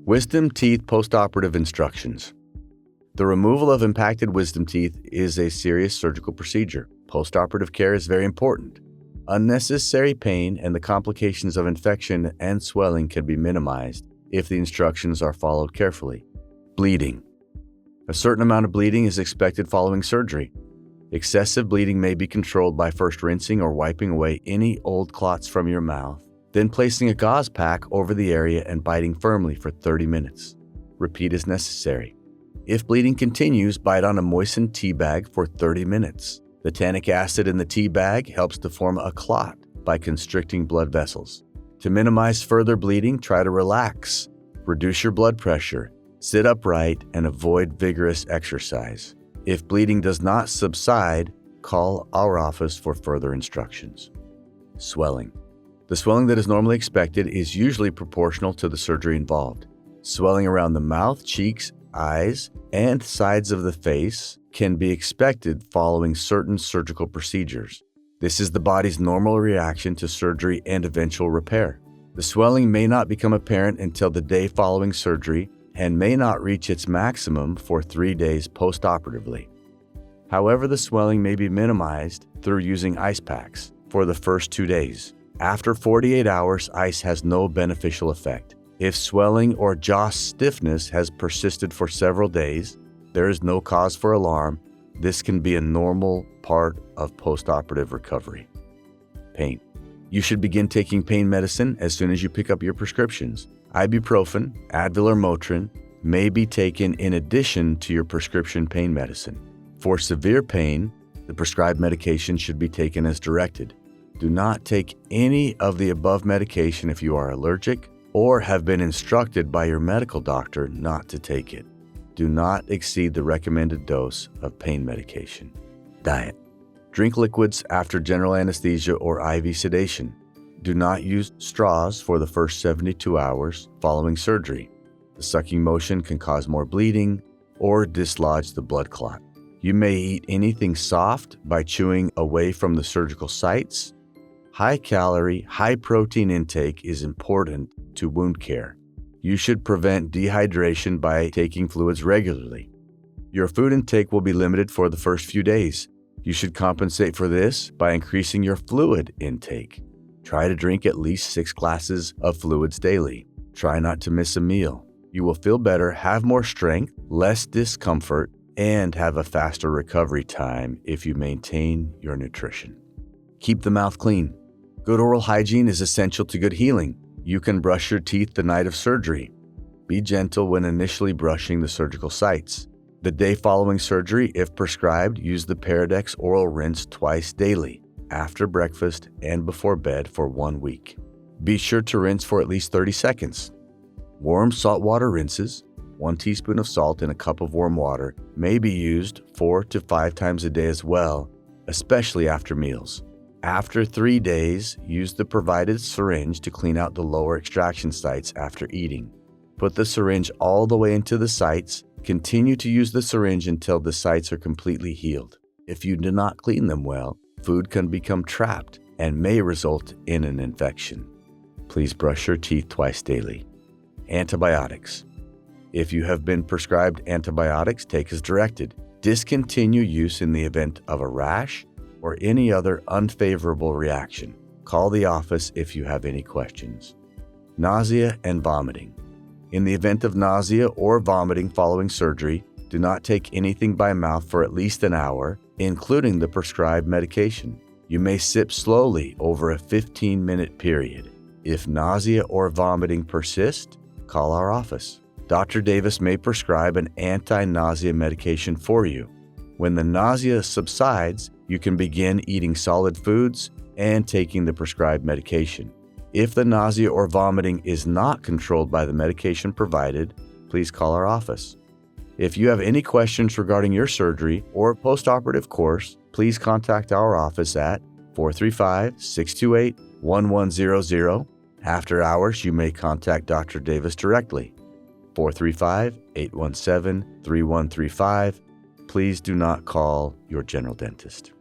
Wisdom teeth postoperative instructions. The removal of impacted wisdom teeth is a serious surgical procedure. Postoperative care is very important. Unnecessary pain and the complications of infection and swelling can be minimized if the instructions are followed carefully. Bleeding. A certain amount of bleeding is expected following surgery. Excessive bleeding may be controlled by first rinsing or wiping away any old clots from your mouth, then placing a gauze pack over the area and biting firmly for 30 minutes. Repeat as necessary. If bleeding continues, bite on a moistened tea bag for 30 minutes. The tannic acid in the tea bag helps to form a clot by constricting blood vessels. To minimize further bleeding, try to relax, reduce your blood pressure, sit upright, and avoid vigorous exercise. If bleeding does not subside, call our office for further instructions. Swelling. The swelling that is normally expected is usually proportional to the surgery involved. Swelling around the mouth, cheeks, eyes, and sides of the face can be expected following certain surgical procedures. This is the body's normal reaction to surgery and eventual repair. The swelling may not become apparent until the day following surgery and may not reach its maximum for 3 days postoperatively. However, the swelling may be minimized through using ice packs for the first 2 days. After 48 hours, ice has no beneficial effect. If swelling or jaw stiffness has persisted for several days, there is no cause for alarm. This can be a normal part of postoperative recovery. Pain. You should begin taking pain medicine as soon as you pick up your prescriptions. Ibuprofen, Advil, or Motrin may be taken in addition to your prescription pain medicine. For severe pain, the prescribed medication should be taken as directed. Do not take any of the above medication if you are allergic or have been instructed by your medical doctor not to take it. Do not exceed the recommended dose of pain medication. Diet. Drink liquids after general anesthesia or IV sedation. Do not use straws for the first 72 hours following surgery. The sucking motion can cause more bleeding or dislodge the blood clot. You may eat anything soft by chewing away from the surgical sites. High-calorie, high-protein intake is important to wound care. You should prevent dehydration by taking fluids regularly. Your food intake will be limited for the first few days. You should compensate for this by increasing your fluid intake. Try to drink at least 6 glasses of fluids daily. Try not to miss a meal. You will feel better, have more strength, less discomfort, and have a faster recovery time if you maintain your nutrition. Keep the mouth clean. Good oral hygiene is essential to good healing. You can brush your teeth the night of surgery. Be gentle when initially brushing the surgical sites. The day following surgery, if prescribed, use the Paradex oral rinse twice daily, after breakfast and before bed for 1 week. Be sure to rinse for at least 30 seconds. Warm saltwater rinses, 1 teaspoon of salt in a cup of warm water, may be used 4 to 5 times a day as well, especially after meals. After 3 days, use the provided syringe to clean out the lower extraction sites after eating. Put the syringe all the way into the sites. Continue to use the syringe until the sites are completely healed. If you do not clean them well, food can become trapped and may result in an infection. Please brush your teeth twice daily. Antibiotics. If you have been prescribed antibiotics, take as directed. Discontinue use in the event of a rash or any other unfavorable reaction. Call the office if you have any questions. Nausea and vomiting. In the event of nausea or vomiting following surgery, do not take anything by mouth for at least an hour, including the prescribed medication. You may sip slowly over a 15-minute period. If nausea or vomiting persist, call our office. Dr. Davis may prescribe an anti-nausea medication for you. When the nausea subsides, you can begin eating solid foods and taking the prescribed medication. If the nausea or vomiting is not controlled by the medication provided, please call our office. If you have any questions regarding your surgery or postoperative course, please contact our office at 435-628-1100. After hours, you may contact Dr. Davis directly. 435-817-3135. Please do not call your general dentist.